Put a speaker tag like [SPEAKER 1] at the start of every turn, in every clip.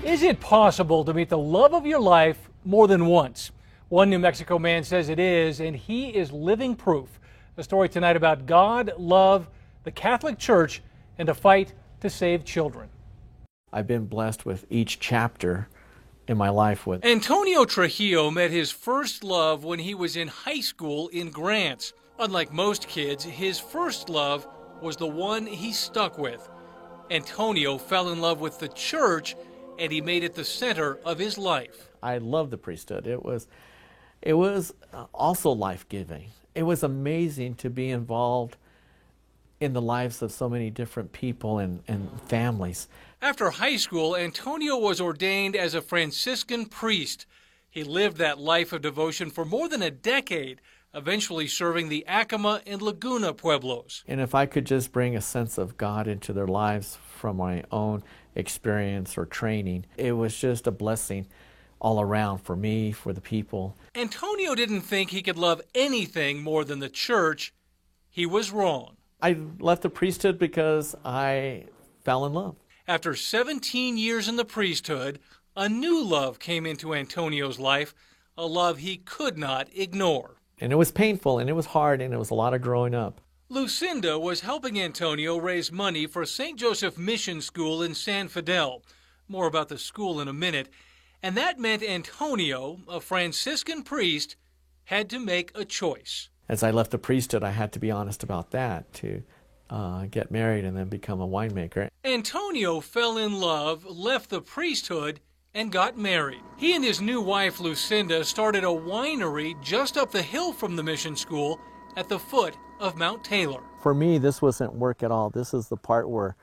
[SPEAKER 1] Is it possible to meet the love of your life more than once? One New Mexico man says it is, and he is living proof. A story tonight about God, love, the Catholic Church, and a fight to save children.
[SPEAKER 2] I've been blessed with each chapter in my life with.
[SPEAKER 1] Antonio Trujillo met his first love when he was in high school in Grants. Unlike most kids, his first love was the one he stuck with. Antonio fell in love with the church, and he made it the center of his life.
[SPEAKER 2] I love the priesthood. It was also life-giving. It was amazing to be involved in the lives of so many different people and families.
[SPEAKER 1] After high school, Antonio was ordained as a Franciscan priest. He lived that life of devotion for more than a decade, eventually serving the Acoma and Laguna pueblos.
[SPEAKER 2] And if I could just bring a sense of God into their lives from my own experience or training, it was just a blessing all around for me, for the people.
[SPEAKER 1] Antonio didn't think he could love anything more than the church. He was wrong.
[SPEAKER 2] I left the priesthood because I fell in love.
[SPEAKER 1] After 17 years in the priesthood, a new love came into Antonio's life, a love he could not ignore.
[SPEAKER 2] And it was painful, and it was hard, and it was a lot of growing up.
[SPEAKER 1] Lucinda was helping Antonio raise money for St. Joseph Mission School in San Fidel. More about the school in a minute. And that meant Antonio, a Franciscan priest, had to make a choice.
[SPEAKER 2] As I left the priesthood, I had to be honest about that, to get married and then become a winemaker.
[SPEAKER 1] Antonio fell in love, left the priesthood, and got married. He and his new wife, Lucinda, started a winery just up the hill from the mission school at the foot of Mount Taylor.
[SPEAKER 2] For me, this wasn't work at all. This is the part where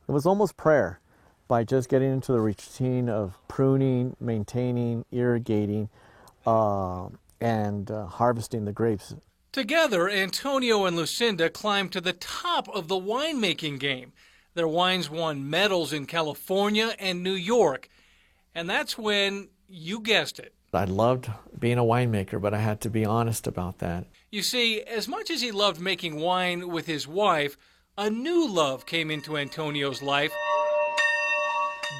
[SPEAKER 2] it was almost prayer. By just getting into the routine of pruning, maintaining, irrigating, and harvesting the grapes.
[SPEAKER 1] Together, Antonio and Lucinda climbed to the top of the winemaking game. Their wines won medals in California and New York. And that's when, you guessed it.
[SPEAKER 2] I loved being a winemaker, but I had to be honest about that.
[SPEAKER 1] You see, as much as he loved making wine with his wife, a new love came into Antonio's life,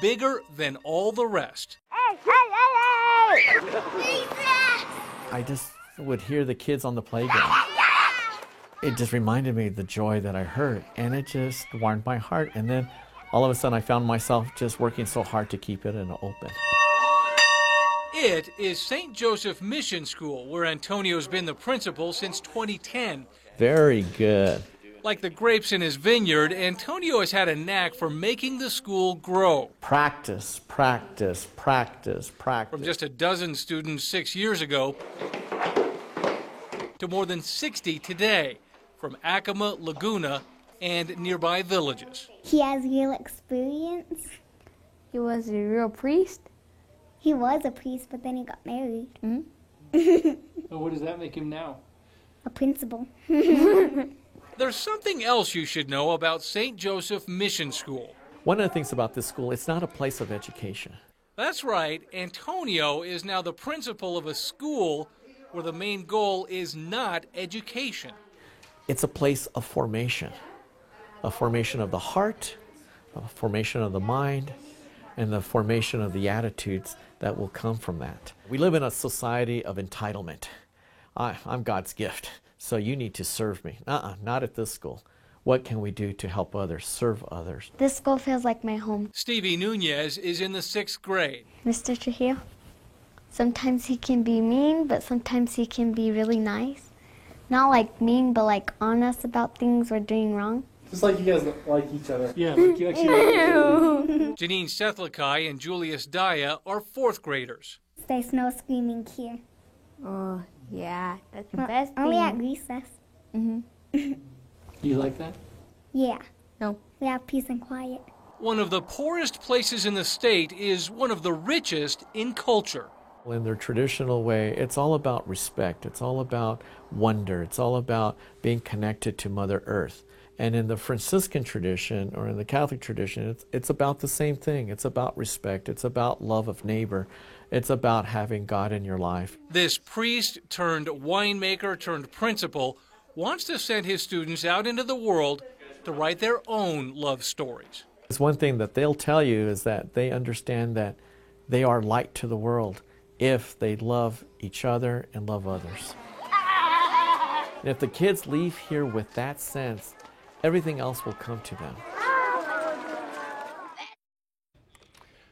[SPEAKER 1] bigger than all the rest.
[SPEAKER 2] I just would hear the kids on the playground. It just reminded me of the joy that I heard, and it just warmed my heart. And then all of a sudden I found myself just working so hard to keep it open.
[SPEAKER 1] It is St. Joseph Mission School, where Antonio's been the principal since 2010.
[SPEAKER 2] Very good.
[SPEAKER 1] Like the grapes in his vineyard, Antonio has had a knack for making the school grow.
[SPEAKER 2] Practice, practice, practice, practice.
[SPEAKER 1] From just a dozen students 6 years ago to more than 60 today, from Acoma, Laguna, and nearby villages.
[SPEAKER 3] He has real experience.
[SPEAKER 4] He was a real priest.
[SPEAKER 3] He was a priest, but then he got married.
[SPEAKER 1] So what does that make him now?
[SPEAKER 3] A principal.
[SPEAKER 1] There's something else you should know about St. Joseph Mission School.
[SPEAKER 2] One of the things about this school, it's not a place of education.
[SPEAKER 1] That's right, Antonio is now the principal of a school where the main goal is not education.
[SPEAKER 2] It's a place of formation. A formation of the heart, a formation of the mind, and the formation of the attitudes that will come from that. We live in a society of entitlement. I'm God's gift, so you need to serve me. Not at this school. What can we do to help others, serve others?
[SPEAKER 4] This school feels like my home.
[SPEAKER 1] Stevie Nunez is in the 6th grade.
[SPEAKER 4] Mr. Trujillo, sometimes he can be mean, but sometimes he can be really nice. Not like mean, but like honest about things we're doing wrong.
[SPEAKER 5] Just like you guys like each other.
[SPEAKER 1] Yeah, like you actually. Janine Sethlekai and Julius Daya are 4th graders.
[SPEAKER 3] There's no screaming here.
[SPEAKER 4] Oh, yeah, that's the best
[SPEAKER 3] Only
[SPEAKER 4] thing.
[SPEAKER 3] at recess.
[SPEAKER 5] You like that?
[SPEAKER 3] Yeah.
[SPEAKER 4] No.
[SPEAKER 3] We have peace and quiet.
[SPEAKER 1] One of the poorest places in the state is one of the richest in culture.
[SPEAKER 2] In their traditional way, it's all about respect. It's all about wonder. It's all about being connected to Mother Earth. And in the Franciscan tradition, or in the Catholic tradition, it's about the same thing. It's about respect. It's about love of neighbor. It's about having God in your life.
[SPEAKER 1] This priest turned winemaker turned principal wants to send his students out into the world to write their own love stories.
[SPEAKER 2] It's one thing that they'll tell you is that they understand that they are light to the world if they love each other and love others. And if the kids leave here with that sense, everything else will come to them.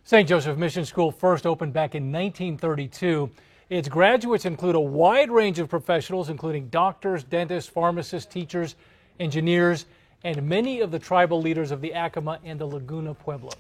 [SPEAKER 1] St. Joseph Mission School first opened back in 1932. Its graduates include a wide range of professionals, including doctors, dentists, pharmacists, teachers, engineers, and many of the tribal leaders of the Acoma and the Laguna Pueblos.